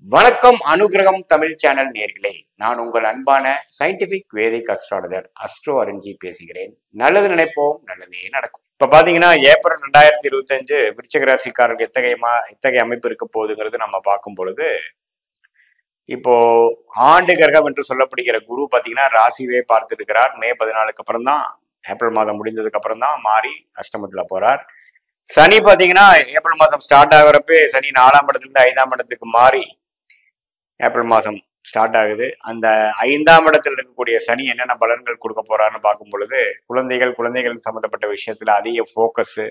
வணக்கம் அனுகிரகம் தமிழ் சேனல் நேர்களே, நான் உங்கள் அன்பான சயின்டிபிக் வேதிக் அஸ்ட்ராலஜர் அஸ்ட்ரோ அரண்ஜி பேசுகிறேன். நல்லது நினைப்போம், நல்லதே நடக்கும். இப்ப பாத்தீங்கன்னா ஏப்ரல் 2025 விருச்சிக ராசிக்காரர்களுக்கு எத்தகைய அமைப்பு இருக்க போகுதுங்கிறது நம்ம பார்க்கும் பொழுது, இப்போ ஆண்டு கிரகம் என்று சொல்லப்படுகிற குரு பாத்தீங்கன்னா ராசிவே பார்த்துட்டு இருக்கிறார். மே 14க்கு அப்புறம் தான், ஏப்ரல் மாதம் முடிஞ்சதுக்கு அப்புறம் தான் மாறி அஷ்டமத்துல போறார். சனி பாத்தீங்கன்னா ஏப்ரல் மாதம் ஸ்டார்ட் ஆகிறப்ப சனி 4ஆம் இடத்துல இருந்து 5ஆம் இடத்துக்கு மாறி ஏப்ரல் மாதம் ஸ்டார்ட் ஆகுது. அந்த 5ஆம் இடத்தில் இருக்கக்கூடிய சனி என்னென்ன பலன்கள் கொடுக்க போறாருன்னு பார்க்கும் பொழுது, குழந்தைகள் சம்மந்தப்பட்ட விஷயத்துல அதிக ஃபோக்கஸ்,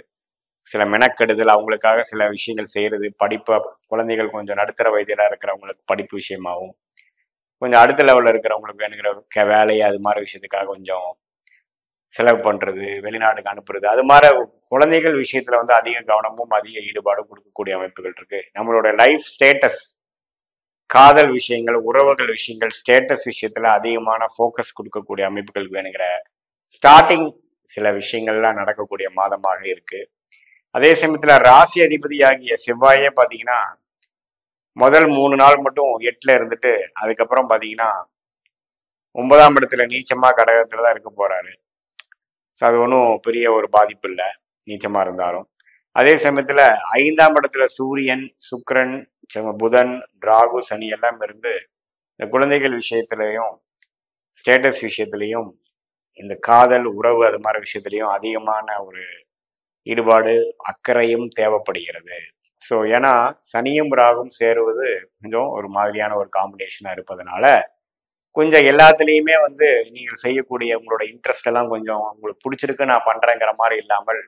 சில மெனக்கெடுதல், அவங்களுக்காக சில விஷயங்கள் செய்யறது, படிப்பு, குழந்தைகள் கொஞ்சம் நடுத்தர வயதில இருக்கிறவங்களுக்கு படிப்பு விஷயமாகவும், கொஞ்சம் அடுத்த லெவலில் இருக்கிறவங்களுக்கு வேணுங்கிற வேலை அது மாதிரி விஷயத்துக்காக கொஞ்சம் செலவு பண்றது, வெளிநாடுக்கு அனுப்புறது, அது மாதிரி குழந்தைகள் விஷயத்துல வந்து அதிக கவனமும் அதிக ஈடுபாடும் கொடுக்கக்கூடிய அமைப்புகள் இருக்கு. நம்மளோட லைஃப் ஸ்டேட்டஸ், காதல் விஷயங்கள், உறவுகள் விஷயங்கள், ஸ்டேட்டஸ் விஷயத்துல அதிகமான ஃபோக்கஸ் கொடுக்கக்கூடிய அமைப்புகள் வேணுங்கிற ஸ்டார்டிங் சில விஷயங்கள்லாம் நடக்கக்கூடிய மாதமாக இருக்கு. அதே சமயத்துல ராசி அதிபதியாகிய செவ்வாயே பாத்தீங்கன்னா முதல் 3 நாள் மட்டும் 8ல இருந்துட்டு அதுக்கப்புறம் பாத்தீங்கன்னா 9ஆம் இடத்துல நீச்சமா கடகத்துல தான் இருக்க போறாரு. அது ஒன்றும் பெரிய ஒரு பாதிப்பு இல்லை நீச்சமா இருந்தாலும். அதே சமயத்துல 5ஆம் இடத்துல சூரியன், சுக்கிரன், புதன், ராகு, சனி எல்லாம் இருந்து இந்த குழந்தைகள் விஷயத்திலையும் ஸ்டேட்டஸ் விஷயத்திலையும் இந்த காதல், உறவு அது மாதிரி விஷயத்திலையும் அதிகமான ஒரு ஈடுபாடு, அக்கறையும் தேவைப்படுகிறது. ஸோ ஏன்னா சனியும் ராகும் சேருவது கொஞ்சம் ஒரு மாதிரியான ஒரு காம்பினேஷனா இருப்பதனால கொஞ்சம் எல்லாத்துலேயுமே வந்து நீங்கள் செய்யக்கூடிய உங்களோட இன்ட்ரெஸ்ட் எல்லாம் கொஞ்சம் உங்களுக்கு பிடிச்சிருக்கு நான் பண்றேங்கிற மாதிரி இல்லாமல்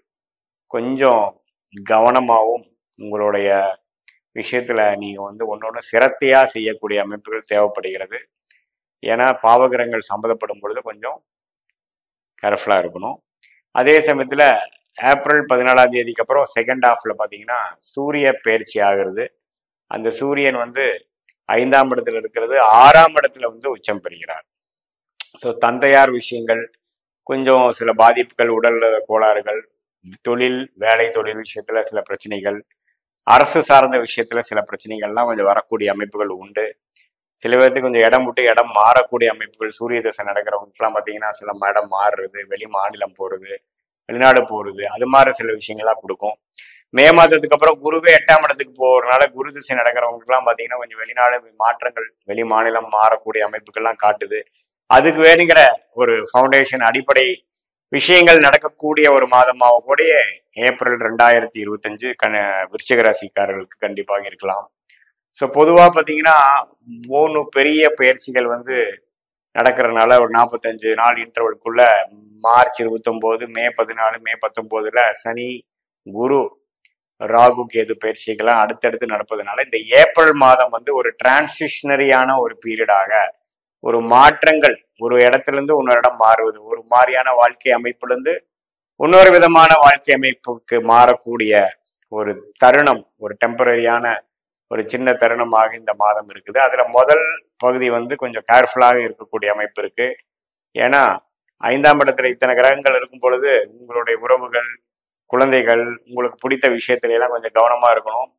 கொஞ்சம் கவனமாகவும் உங்களுடைய விஷயத்துல நீங்க வந்து ஒன்னொன்னு சிரத்தையா செய்யக்கூடிய அமைப்புகள் தேவைப்படுகிறது. ஏன்னா பாவகிரகங்கள் சம்மந்தப்படும் பொழுது கொஞ்சம் கேர்ஃபுல்லா இருக்கணும். அதே சமயத்துல ஏப்ரல் 14ஆம் தேதிக்கு அப்புறம் செகண்ட் ஹாஃப்ல பாத்தீங்கன்னா சூரிய பயிற்சி ஆகிறது. அந்த சூரியன் வந்து 5ஆம் இடத்துல இருக்கிறது, 6ஆம் இடத்துல வந்து உச்சம் பெறுகிறார். ஸோ தந்தையார் விஷயங்கள், கொஞ்சம் சில பாதிப்புகள், உடல் கோளாறுகள், தொழில், வேலை தொழில் விஷயத்துல சில பிரச்சனைகள், அரசு சார்ந்த விஷயத்துல சில பிரச்சனைகள்லாம் கொஞ்சம் வரக்கூடிய அமைப்புகள் உண்டு. சில பேருக்கு கொஞ்சம் இடம் விட்டு இடம் மாறக்கூடிய அமைப்புகள், சூரிய தசை நடக்கிறவங்களுக்குலாம் பார்த்தீங்கன்னா சில இடம் மாறுறது, வெளி மாநிலம் போறது, வெளிநாடு போறது, அது மாதிரி சில விஷயங்கள்லாம் கொடுக்கும். மே மாதத்துக்கு அப்புறம் குருவே 8ஆம் இடத்துக்கு போறதுனால குரு திசை நடக்கிறவங்களுக்குலாம் பார்த்தீங்கன்னா கொஞ்சம் வெளிநாடு மாற்றங்கள், வெளி மாநிலம் மாறக்கூடிய அமைப்புகள்லாம் காட்டுது. அதுக்கு வேணுங்கிற ஒரு ஃபவுண்டேஷன் அடிப்படை விஷயங்கள் நடக்கக்கூடிய ஒரு மாதமாக கூடிய ஏப்ரல் 2025 விருச்சிக ராசிக்காரர்களுக்கு கண்டிப்பாக இருக்கலாம். ஸோ பொதுவாக பார்த்தீங்கன்னா 3 பெரிய பயிற்சிகள் வந்து நடக்கிறதுனால ஒரு 45 நாள் இன்டர்வலுக்குள்ள மார்ச் 29, மே 14, மே 19ல சனி, குரு, ராகு, கேது பயிற்சிகள்லாம் அடுத்தடுத்து நடப்பதனால இந்த ஏப்ரல் மாதம் வந்து ஒரு டிரான்சிஷனரியான ஒரு பீரியடாக, ஒரு மாற்றங்கள், ஒரு இடத்துல இருந்து இன்னொரு இடம் மாறுவது, ஒரு மாதிரியான வாழ்க்கை அமைப்புலேருந்து இன்னொரு விதமான வாழ்க்கை அமைப்புக்கு மாறக்கூடிய ஒரு தருணம், ஒரு டெம்பரரியான ஒரு சின்ன தருணமாக இந்த மாதம் இருக்குது. அதுல முதல் பகுதி வந்து கொஞ்சம் கேர்ஃபுல்லாக இருக்கக்கூடிய அமைப்பு இருக்கு. ஏன்னா 5ஆம் இடத்துல இத்தனை கிரகங்கள் இருக்கும் பொழுது உங்களுடைய உறவுகள், குழந்தைகள், உங்களுக்கு பிடித்த விஷயத்துல எல்லாம் கொஞ்சம் கவனமா இருக்கணும்.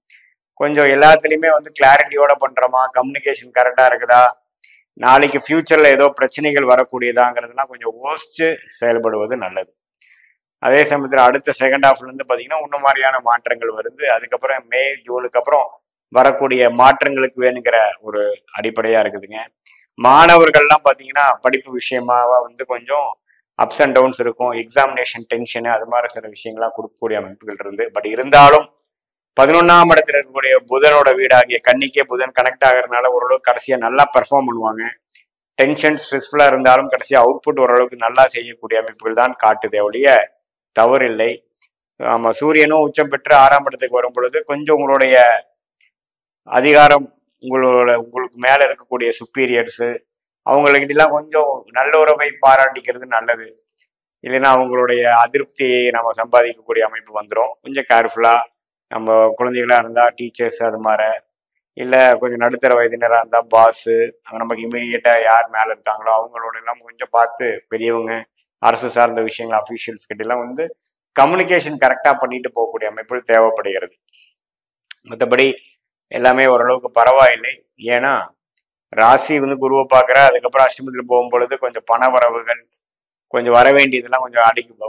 கொஞ்சம் எல்லாத்துலயுமே வந்து கிளாரிட்டியோட பண்றோமா, கம்யூனிகேஷன் கரெக்டா இருக்குதா, நாளைக்கு ஃபியூச்சர்ல ஏதோ பிரச்சனைகள் வரக்கூடியதாங்கிறதுலாம் கொஞ்சம் யோசிச்சு செயல்படுவது நல்லது. அதே சமயத்துல அடுத்த செகண்ட் ஹாஃப்ல இருந்து பாத்தீங்கன்னா இன்னும் மாதிரியான மாற்றங்கள் வருது. அதுக்கப்புறம் மே, ஜூனுக்கு அப்புறம் வரக்கூடிய மாற்றங்களுக்கு வேணுங்கிற ஒரு அடிப்படையா இருக்குதுங்க. மாணவர்கள்லாம் பாத்தீங்கன்னா படிப்பு விஷயமா வந்து கொஞ்சம் அப்ஸ் அண்ட் டவுன்ஸ் இருக்கும். எக்ஸாமினேஷன் டென்ஷனு அது மாதிரி சில விஷயங்கள்லாம் கொடுக்கக்கூடிய அமைப்புகள் இருந்து, பட் இருந்தாலும் 11ஆம் இடத்துல இருக்கக்கூடிய புதனோட வீடாகிய கன்னிக்கே புதன் கனெக்ட் ஆகிறதுனால ஓரளவுக்கு கடைசியா நல்லா பெர்ஃபார்ம் பண்ணுவாங்க. டென்ஷன், ஸ்ட்ரெஸ்ஃபுல்லா இருந்தாலும் கடைசியா அவுட்புட் ஓரளவுக்கு நல்லா செய்யக்கூடிய அமைப்புகள் தான் காட்டுதே ஒழிய தவறில்லை. ஆமா, சூரியனும் உச்சம் பெற்று 6ஆம் இடத்துக்கு வரும் பொழுது கொஞ்சம் உங்களுடைய அதிகாரம், உங்களுக்கு மேல இருக்கக்கூடிய சுப்பீரியர்ஸ் அவங்ககிட்டலாம் கொஞ்சம் நல்ல உறவை பாராட்டிக்கிறது நல்லது. இல்லைன்னா அவங்களுடைய அதிருப்தியை நம்ம சம்பாதிக்கக்கூடிய அமைப்பு வந்துடும். கொஞ்சம் கேர்ஃபுல்லா நம்ம குழந்தைகளா இருந்தா டீச்சர்ஸ் அது மாதிரி, இல்லை கொஞ்சம் நடுத்தர வயதினராக இருந்தால் பாஸு, நமக்கு இமீடியட்டா யார் மேல இருக்காங்களோ அவங்களோட எல்லாம் கொஞ்சம் பார்த்து பெரியவங்க, அரசு சார்ந்த விஷயங்கள், அஃபீஷியல்ஸ் கிட்ட எல்லாம் வந்து கம்யூனிகேஷன் கரெக்டா பண்ணிட்டு போகக்கூடிய அமைப்புகள் தேவைப்படுகிறது. மற்றபடி எல்லாமே ஓரளவுக்கு பரவாயில்லை. ஏன்னா ராசி வந்து குருவை பார்க்குறா, அதுக்கப்புறம் அஷ்டமத்தில் போகும் பொழுது கொஞ்சம் பண வரவுகள், கொஞ்சம் வர வேண்டியதெல்லாம் கொஞ்சம்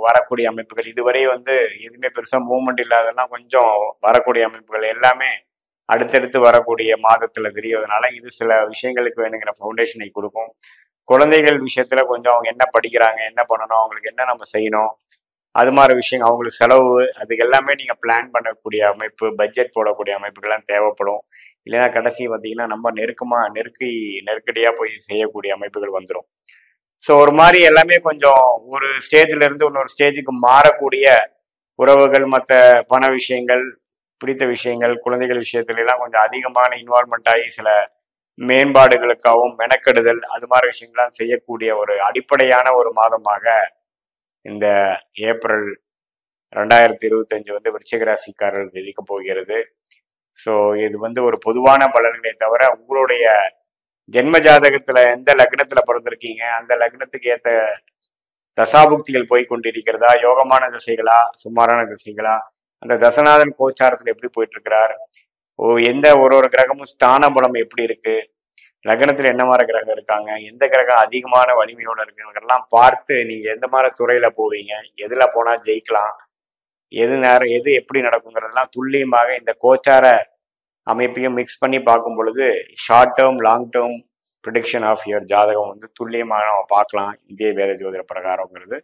வரக்கூடிய அமைப்புகள், இதுவரை வந்து எதுவுமே பெருசா மூவ்மெண்ட் இல்லாதெல்லாம் கொஞ்சம் வரக்கூடிய அமைப்புகள் எல்லாமே அடுத்தடுத்து வரக்கூடிய மாதத்துல தெரியறதுனால இது சில விஷயங்களுக்கு வேணுங்கிற ஃபவுண்டேஷனை கொடுக்கும். குழந்தைகள் விஷயத்துல கொஞ்சம் அவங்க என்ன படிக்கிறாங்க, என்ன பண்ணணும், அவங்களுக்கு என்ன நம்ம செய்யணும், அது மாதிரி விஷயங்கள், அவங்களுக்கு செலவு, அதுக்கு எல்லாமே நீங்க பிளான் பண்ணக்கூடிய அமைப்பு, பட்ஜெட் போடக்கூடிய அமைப்புகள்லாம் தேவைப்படும். இல்லைன்னா கடைசி பார்த்தீங்கன்னா நம்ம நெருக்கடியா போய் செய்யக்கூடிய அமைப்புகள் வந்துடும். ஸோ ஒரு மாதிரி எல்லாமே கொஞ்சம் ஒரு ஸ்டேஜ்ல இருந்து இன்னொரு ஸ்டேஜுக்கு மாறக்கூடிய உறவுகள், மற்ற பண விஷயங்கள், பிடித்த விஷயங்கள், குழந்தைகள் விஷயத்துல எல்லாம் கொஞ்சம் அதிகமான இன்வால்மெண்ட் ஆகி சில மேம்பாடுகளுக்காகவும் மெனக்கெடுதல் அது மாதிரி விஷயங்கள்லாம் செய்யக்கூடிய ஒரு அடிப்படையான ஒரு மாதமாக இந்த ஏப்ரல் 2025 வந்து விருச்சிக ராசிக்காரர்களுக்கு இருக்க போகிறது. ஸோ இது வந்து ஒரு பொதுவான பலன்களை தவிர உங்களுடைய ஜென்ம ஜாதகத்துல எந்த லக்னத்துல பிறந்திருக்கீங்க, அந்த லக்னத்துக்கு ஏத்த தசாபுக்திகள் போய் கொண்டிருக்கிறதா, யோகமான திசைகளா, சுமாரான திசைகளா, அந்த தசநாதன் கோச்சாரத்துல எப்படி போயிட்டு இருக்கிறார், எந்த ஒரு கிரகமும் ஸ்தான பலம் எப்படி இருக்கு, லக்னத்துல என்ன மாதிரி கிரகம் இருக்காங்க, எந்த கிரகம் அதிகமான வலிமையோட இருக்குங்கிறதெல்லாம் பார்த்து நீங்க எந்த மாதிரி துறையில போவீங்க, எதுல போனா ஜெயிக்கலாம், எது எப்படி நடக்குங்கிறதெல்லாம் துல்லியமாக இந்த கோச்சார அமைப்பையும் மிக்ஸ் பண்ணி பார்க்கும் பொழுது short term long term prediction of your jathagam வந்து துல்லியமாக நம்ம பார்க்கலாம். இந்திய வேத ஜோதிட பிரகாரங்கிறது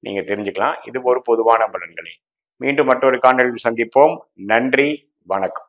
நீங்க தெரிஞ்சுக்கலாம். இது ஒரு பொதுவான பலன்களை. மீண்டும் மற்றொரு காணொலியில் சந்திப்போம். நன்றி, வணக்கம்.